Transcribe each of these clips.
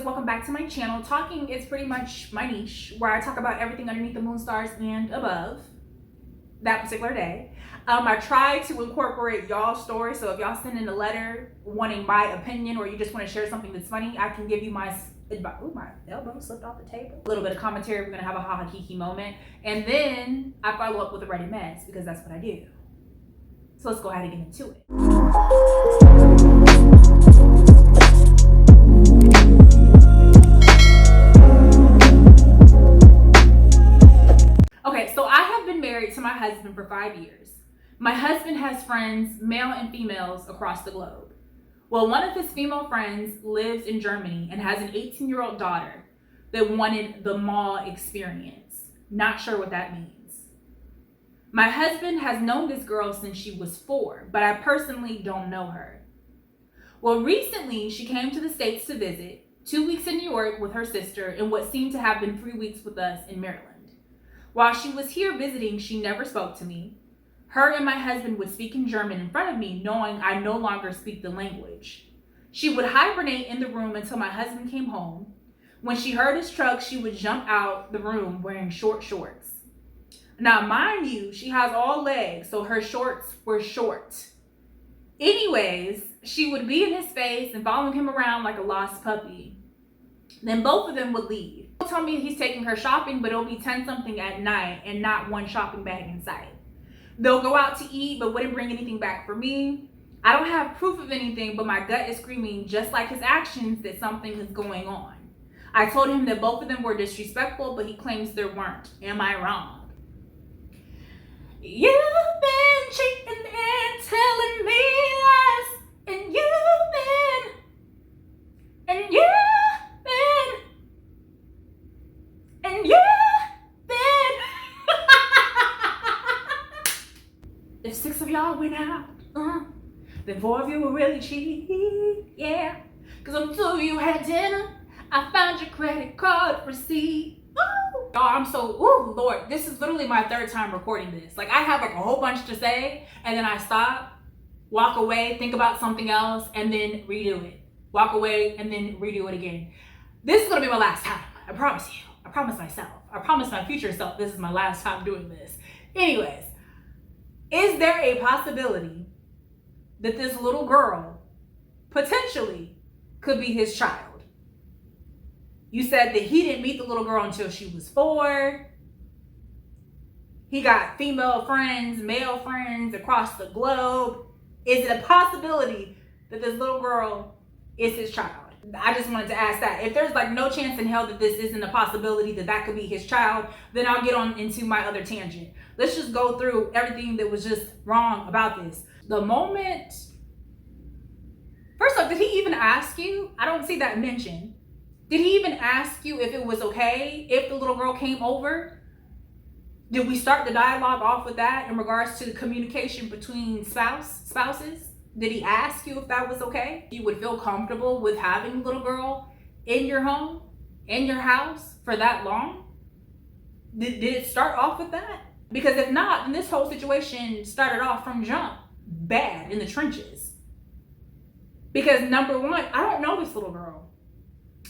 welcome back to my channel. Talking is pretty much my niche, where I talk about everything underneath the moon, stars, and above that particular day. I try to incorporate y'all's stories, so if y'all send in a letter wanting my opinion or you just want to share something that's funny, I can give you my advice. Ooh, my elbow slipped off the table. A little bit of commentary, we're gonna have a ha-ha kiki moment, and then I follow up with a ready mess because that's what I do. So let's go ahead and get into it. Okay, so I have been married to my husband for 5 years. My husband has friends, male and females, across the globe. Well, one of his female friends lives in Germany and has an 18-year-old daughter that wanted the mall experience. Not sure what that means. My husband has known this girl since she was 4, but I personally don't know her. Well, recently she came to the States to visit, 2 weeks in New York with her sister, and what seemed to have been 3 weeks with us in Maryland. While she was here visiting, she never spoke to me. Her and my husband would speak in German in front of me, knowing I no longer speak the language. She would hibernate in the room until my husband came home. When she heard his truck, she would jump out the room wearing short shorts. Now, mind you, she has all legs, so her shorts were short. Anyways, she would be in his face and following him around like a lost puppy. Then both of them would leave. He'll tell me he's taking her shopping, but it'll be 10-something at night and not one shopping bag in sight. They'll go out to eat, but wouldn't bring anything back for me. I don't have proof of anything, but my gut is screaming, just like his actions, that something is going on. I told him that both of them were disrespectful, but he claims there weren't. Am I wrong? You've been cheating and telling me lies, and you've been. If 6 of y'all went out, then 4 of you were really cheap, yeah. Cause on 2 of you had dinner, I found your credit card receipt. Ooh. Y'all, Lord, this is literally my 3rd time recording this. Like, I have like a whole bunch to say, and then I stop, walk away, think about something else, and then redo it. Walk away, and then redo it again. This is gonna be my last time, I promise you. I promise myself. I promise my future self this is my last time doing this. Anyways, is there a possibility that this little girl potentially could be his child? You said that he didn't meet the little girl until she was 4. He got female friends, male friends across the globe. Is it a possibility that this little girl is his child? I just wanted to ask that. If there's like no chance in hell that this isn't a possibility that that could be his child, then I'll get on into my other tangent. Let's just go through everything that was just wrong about this. The moment, first off, did he even ask you? I don't see that mentioned. Did he even ask you if it was okay if the little girl came over? Did we start the dialogue off with that in regards to the communication between spouses? Did he ask you if that was okay? You would feel comfortable with having a little girl in your home, in your house for that long? Did it start off with that? Because if not, then this whole situation started off from jump bad in the trenches. Because number one, I don't know this little girl.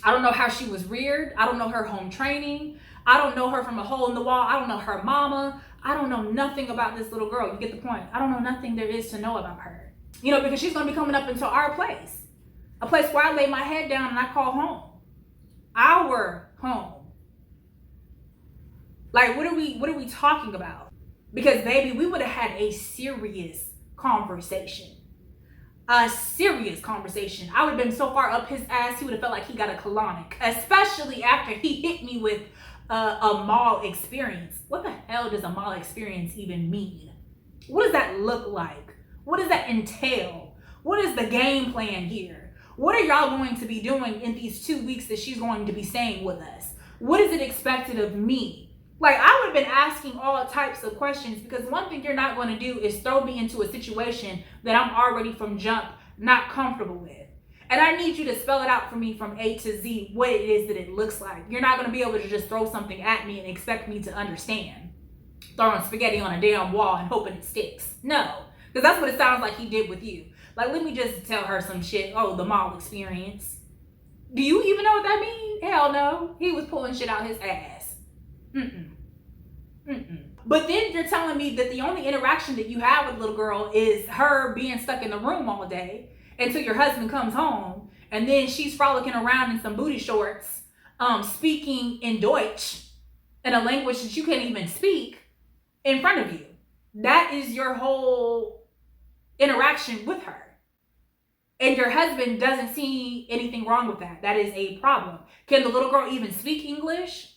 I don't know how she was reared. I don't know her home training. I don't know her from a hole in the wall. I don't know her mama. I don't know nothing about this little girl. You get the point. I don't know nothing there is to know about her. You know, because she's going to be coming up into our place. A place where I lay my head down and I call home. Our home. Like, what are we talking about? Because, baby, we would have had a serious conversation. A serious conversation. I would have been so far up his ass, he would have felt like he got a colonic. Especially after he hit me with a mall experience. What the hell does a mall experience even mean? What does that look like? What does that entail? What is the game plan here? What are y'all going to be doing in these 2 weeks that she's going to be staying with us? What is it expected of me? Like, I would have been asking all types of questions, because one thing you're not going to do is throw me into a situation that I'm already from jump not comfortable with. And I need you to spell it out for me from A to Z, what it is that it looks like. You're not going to be able to just throw something at me and expect me to understand. Throwing spaghetti on a damn wall and hoping it sticks. No. Because that's what it sounds like he did with you. Like, let me just tell her some shit. Oh, the mall experience. Do you even know what that means? Hell no. He was pulling shit out his ass. Mm-mm. Mm-mm. But then you're telling me that the only interaction that you have with little girl is her being stuck in the room all day until your husband comes home, and then she's frolicking around in some booty shorts, speaking in Deutsch, in a language that you can't even speak, in front of you. That is your whole interaction with her. And your husband doesn't see anything wrong with that. That is a problem. Can the little girl even speak English?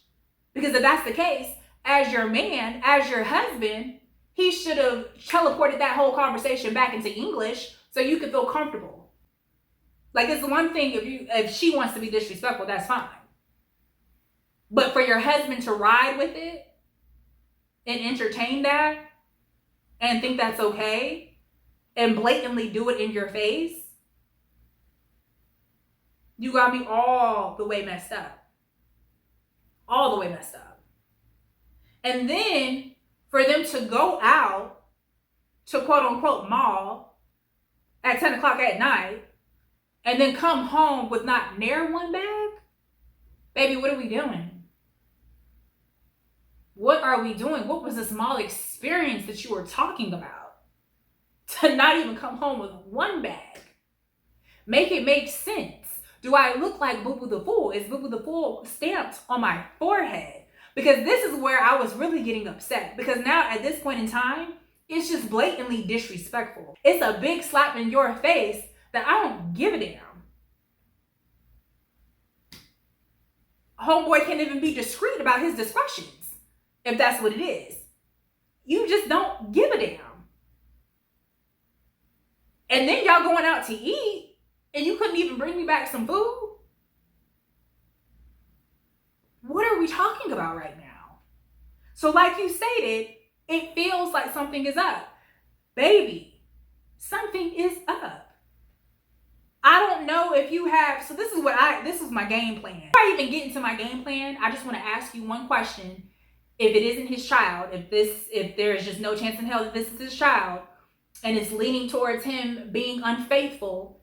Because if that's the case, as your man, as your husband, he should have teleported that whole conversation back into English so you could feel comfortable. Like, it's one thing if she wants to be disrespectful, that's fine. But for your husband to ride with it and entertain that and think that's okay and blatantly do it in your face, you got me all the way messed up. All the way messed up. And then for them to go out to quote unquote mall at 10 o'clock at night and then come home with not near one bag? Baby, what are we doing? What are we doing? What was this mall experience that you were talking about? To not even come home with one bag. Make it make sense. Do I look like Boo Boo the Fool? Is Boo Boo the Fool stamped on my forehead? Because this is where I was really getting upset. Because now at this point in time, it's just blatantly disrespectful. It's a big slap in your face that I don't give a damn. Homeboy can't even be discreet about his discretions, if that's what it is. You just don't give a damn. And then y'all going out to eat, and you couldn't even bring me back some food? What are we talking about right now? So like you stated, it feels like something is up. Baby, something is up. I don't know if you have, so this is my game plan. Before I even get into my game plan, I just want to ask you one question. If it isn't his child, if there is just no chance in hell that this is his child, and it's leaning towards him being unfaithful,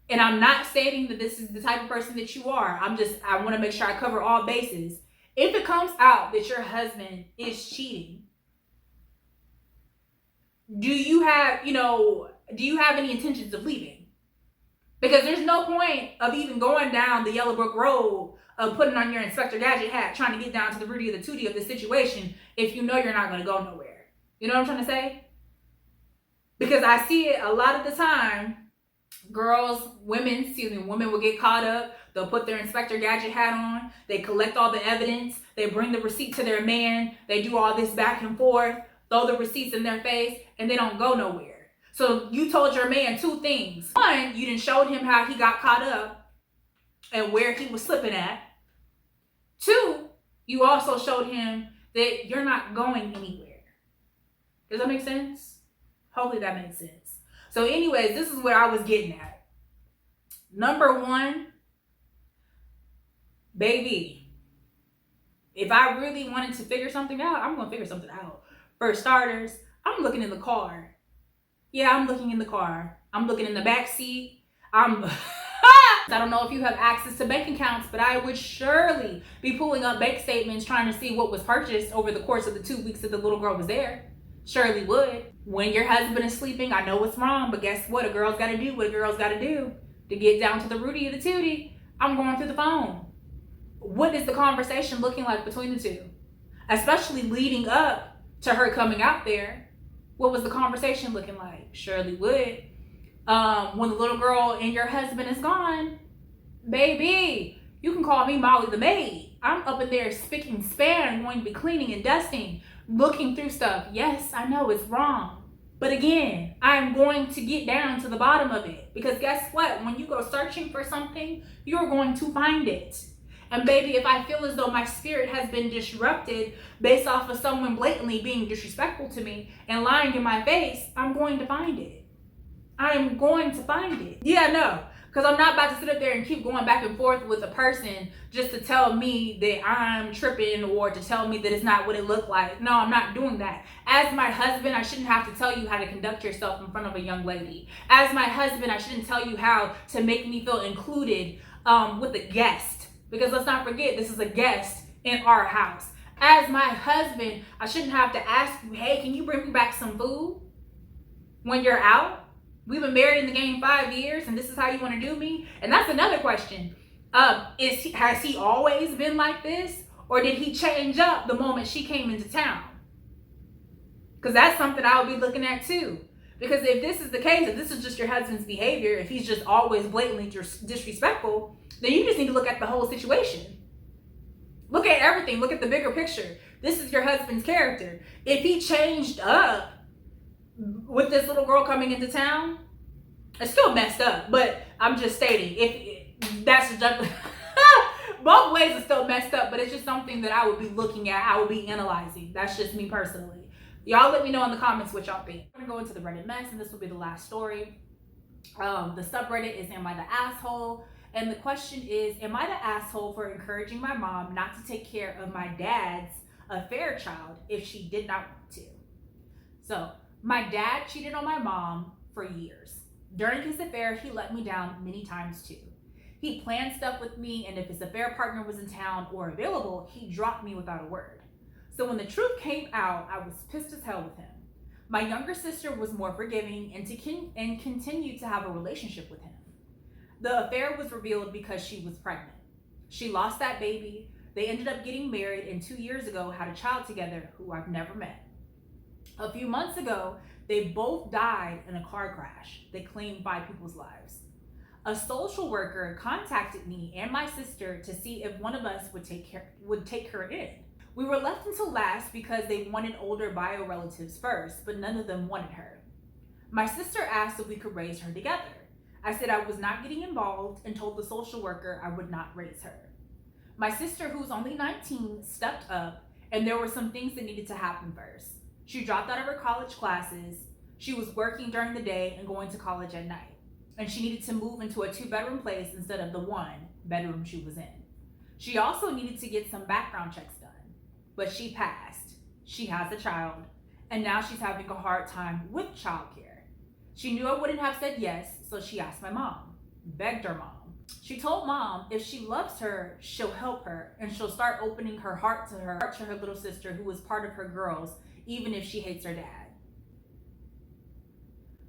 and I'm not stating that this is the type of person that you are. I want to make sure I cover all bases. If it comes out that your husband is cheating, do you have any intentions of leaving? Because there's no point of even going down the Yellow Brick Road of putting on your Inspector Gadget hat, trying to get down to the Rudy of the Tootie of the situation if you know you're not going to go nowhere. You know what I'm trying to say? Because I see it a lot of the time. Women will get caught up. They'll put their Inspector Gadget hat on. They collect all the evidence. They bring the receipt to their man. They do all this back and forth, throw the receipts in their face, and they don't go nowhere. So you told your man two things. One, you didn't show him how he got caught up and where he was slipping at. Two, you also showed him that you're not going anywhere. Does that make sense? Hopefully that makes sense. So anyways, this is what I was getting at. Number one, baby, if I really wanted to figure something out, I'm going to figure something out. For starters, I'm looking in the car. Yeah, I'm looking in the car. I'm looking in the back seat. I don't know if you have access to bank accounts, but I would surely be pulling up bank statements trying to see what was purchased over the course of the 2 weeks that the little girl was there. Surely would. When your husband is sleeping, I know what's wrong, but guess what? A girl's got to do what a girl's got to do to get down to the Rudy of the Tootie. I'm going through the phone. What is the conversation looking like between the two? Especially leading up to her coming out there. What was the conversation looking like? Surely would. When the little girl and your husband is gone, baby, you can call me Molly the maid. I'm up in there spick and span, going to be cleaning and dusting, looking through stuff. Yes, I know it's wrong. But again, I'm going to get down to the bottom of it. Because guess what? When you go searching for something, you're going to find it. And baby, if I feel as though my spirit has been disrupted based off of someone blatantly being disrespectful to me and lying in my face, I'm going to find it. I am going to find it. Yeah, no. Because I'm not about to sit up there and keep going back and forth with a person just to tell me that I'm tripping or to tell me that it's not what it looked like. No, I'm not doing that. As my husband, I shouldn't have to tell you how to conduct yourself in front of a young lady. As my husband, I shouldn't tell you how to make me feel included with a guest, because let's not forget, this is a guest in our house. As my husband, I shouldn't have to ask you, hey, can you bring me back some food when you're out? We've been married in the game 5 years, and this is how you want to do me? And that's another question. Has he always been like this? Or did he change up the moment she came into town? Because that's something I'll be looking at too. Because if this is the case, if this is just your husband's behavior, if he's just always blatantly disrespectful, then you just need to look at the whole situation. Look at everything. Look at the bigger picture. This is your husband's character. If he changed up with this little girl coming into town, it's still messed up. But I'm just stating, if that's just both ways are still messed up, but it's just something that I would be looking at. I would be analyzing. That's just me personally. Y'all let me know in the comments what y'all think. I'm gonna go into the Reddit mess, and this will be the last story. The subreddit is Am I the Asshole? And the question is, am I the asshole for encouraging my mom not to take care of my dad's affair child if she did not want to? So, my dad cheated on my mom for years. During his affair, he let me down many times too. He planned stuff with me, and if his affair partner was in town or available, he dropped me without a word. So when the truth came out, I was pissed as hell with him. My younger sister was more forgiving and continued to have a relationship with him. The affair was revealed because she was pregnant. She lost that baby. They ended up getting married, and 2 years ago had a child together who I've never met. A few months ago, they both died in a car crash. They claimed 5 people's lives. A social worker contacted me and my sister to see if one of us would take her in. We were left until last because they wanted older bio relatives first, but none of them wanted her. My sister asked if we could raise her together. I said I was not getting involved and told the social worker I would not raise her. My sister, who's only 19, stepped up, and there were some things that needed to happen first. She dropped out of her college classes. She was working during the day and going to college at night. And she needed to move into a 2-bedroom place instead of the 1-bedroom she was in. She also needed to get some background checks done. But she passed. She has a child, and now she's having a hard time with childcare. She knew I wouldn't have said yes, so she asked my mom, begged her mom. She told mom if she loves her, she'll help her, and she'll start opening her heart to her little sister who was part of her girls, even if she hates her dad.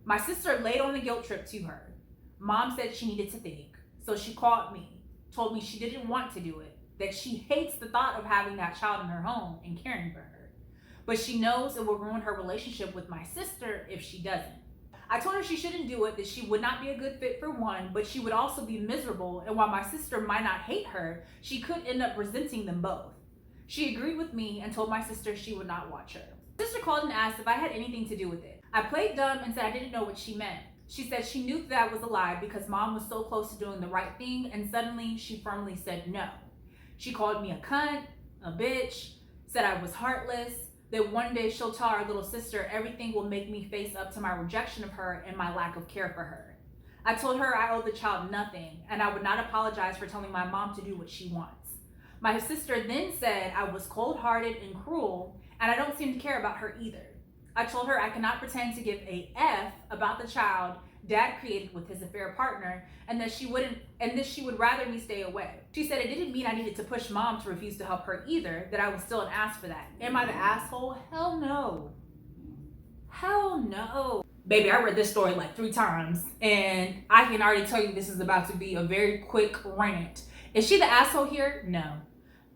My sister laid on the guilt trip to her. Mom said she needed to think, so she called me, told me she didn't want to do it, that she hates the thought of having that child in her home and caring for her. But she knows it will ruin her relationship with my sister if she doesn't. I told her she shouldn't do it, that she would not be a good fit for one, but she would also be miserable, and while my sister might not hate her, she could end up resenting them both. She agreed with me and told my sister she would not watch her. My sister called and asked if I had anything to do with it. I played dumb and said I didn't know what she meant. She said she knew that was a lie because mom was so close to doing the right thing, and suddenly she firmly said no. She called me a cunt, a bitch, said I was heartless, that one day she'll tell our little sister everything will make me face up to my rejection of her and my lack of care for her. I told her I owe the child nothing, and I would not apologize for telling my mom to do what she wants. My sister then said I was cold-hearted and cruel, and I don't seem to care about her either. I told her I cannot pretend to give a F about the child dad created with his affair partner, and that she would rather me stay away. She said it didn't mean I needed to push mom to refuse to help her either, that I was still an ass for that. Am I the asshole? Hell no. Hell no. Baby, I read this story like 3 times, and I can already tell you this is about to be a very quick rant. Is she the asshole here? No.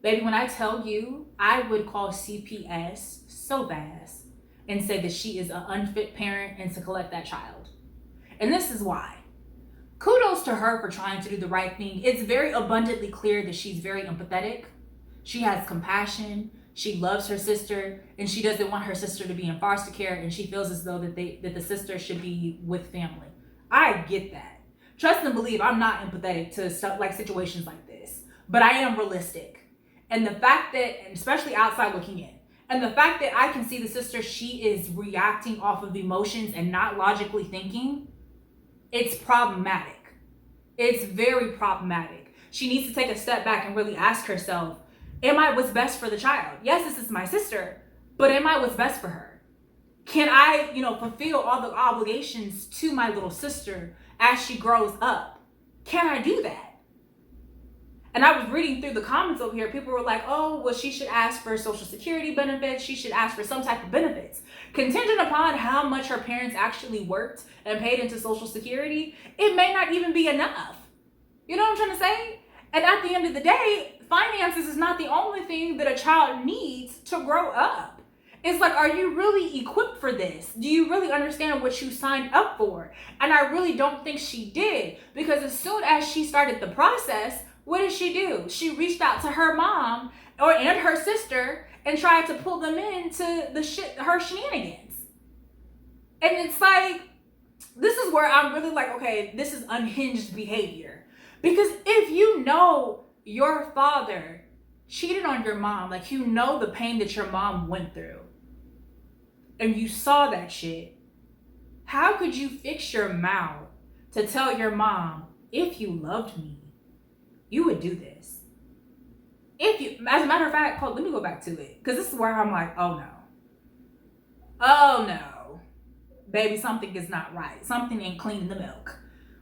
Baby, when I tell you, I would call CPS so fast and say that she is an unfit parent and to collect that child. And this is why. Kudos to her for trying to do the right thing. It's very abundantly clear that she's very empathetic. She has compassion. She loves her sister, and she doesn't want her sister to be in foster care, and she feels as though that the sister should be with family. I get that. Trust and believe I'm not empathetic to stuff like situations like this, but I am realistic. And the fact that, and especially outside looking in, and the fact that I can see the sister, she is reacting off of emotions and not logically thinking, it's problematic. It's very problematic. She needs to take a step back and really ask herself, am I what's best for the child? Yes, this is my sister, but am I what's best for her? Can I, fulfill all the obligations to my little sister as she grows up? Can I do that? And I was reading through the comments over here. People were like, oh, well, she should ask for Social Security benefits. She should ask for some type of benefits. Contingent upon how much her parents actually worked and paid into Social Security, it may not even be enough. You know what I'm trying to say? And at the end of the day, finances is not the only thing that a child needs to grow up. It's like, are you really equipped for this? Do you really understand what you signed up for? And I really don't think she did, because as soon as she started the process, what did she do? She reached out to her mom and her sister and tried to pull them into her shenanigans. And it's like, this is where I'm really like, okay, this is unhinged behavior. Because if you know your father cheated on your mom, like, you know the pain that your mom went through, and you saw that shit, how could you fix your mouth to tell your mom, if you loved me, you would do this? If you, as a matter of fact, let me go back to it, because this is where I'm like, oh no, baby, something is not right. Something ain't clean in the milk.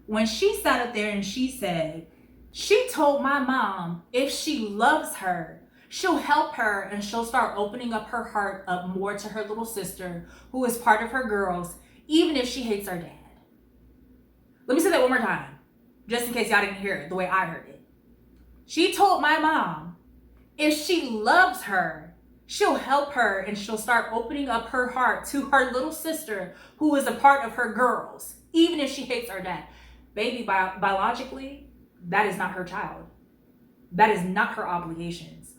When she sat up there and she said, she told my mom if she loves her, she'll help her and she'll start opening up her heart up more to her little sister, who is part of her girls, even if she hates her dad. Let me say that one more time, just in case y'all didn't hear it the way I heard it. She told my mom if she loves her, she'll help her and she'll start opening up her heart to her little sister, who is a part of her girls, even if she hates her dad. Baby, biologically, that is not her child. That is not her obligations.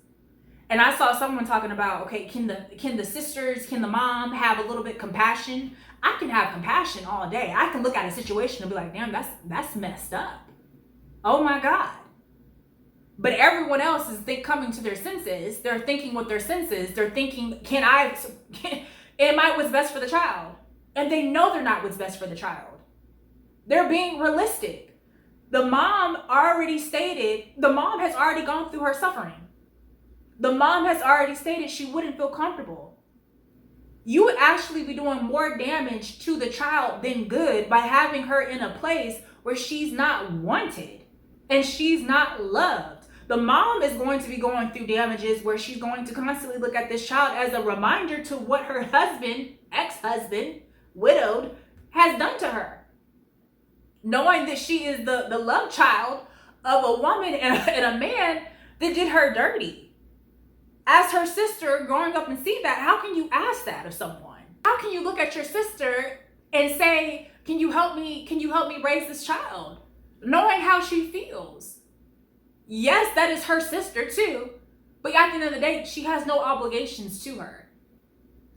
And I saw someone talking about, okay, can the sisters, can the mom have a little bit compassion? I can have compassion all day. I can look at a situation and be like, damn, that's messed up. Oh my God. But everyone else is coming to their senses. They're thinking with their senses. They're thinking, am I what's best for the child? And they know they're not what's best for the child. They're being realistic. The mom has already gone through her suffering. The mom has already stated she wouldn't feel comfortable. You would actually be doing more damage to the child than good by having her in a place where she's not wanted and she's not loved. The mom is going to be going through damages where she's going to constantly look at this child as a reminder to what her husband, ex-husband, widowed, has done to her. Knowing that she is the love child of a woman and a man that did her dirty. As her sister growing up and see that, how can you ask that of someone? How can you look at your sister and say, can you help me raise this child? Knowing how she feels. Yes, that is her sister too. But at the end of the day, she has no obligations to her.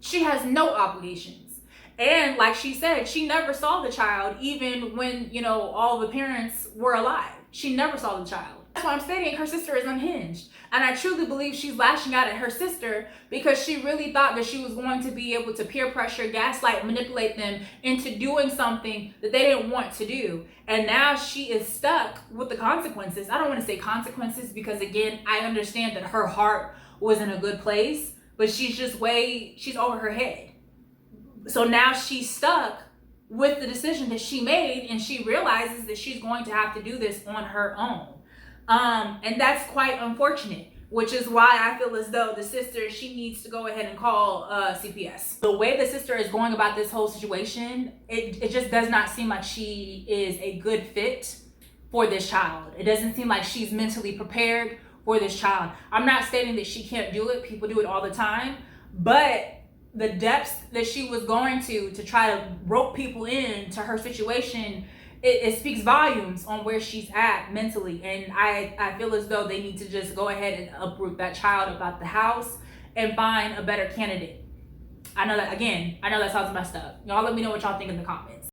She has no obligations. And like she said, she never saw the child even when, all the parents were alive. She never saw the child. That's why I'm stating her sister is unhinged. And I truly believe she's lashing out at her sister because she really thought that she was going to be able to peer pressure, gaslight, manipulate them into doing something that they didn't want to do. And now she is stuck with the consequences. I don't want to say consequences because, again, I understand that her heart was in a good place, but she's over her head. So now she's stuck with the decision that she made, and she realizes that she's going to have to do this on her own. And that's quite unfortunate, which is why I feel as though the sister, she needs to go ahead and call CPS. The way the sister is going about this whole situation, it just does not seem like she is a good fit for this child. It doesn't seem like she's mentally prepared for this child. I'm not stating that she can't do it. People do it all the time. But the depths that she was going to try to rope people into her situation, it speaks volumes on where she's at mentally. And I feel as though they need to just go ahead and uproot that child about the house and find a better candidate. I know that sounds messed up. Y'all let me know what y'all think in the comments.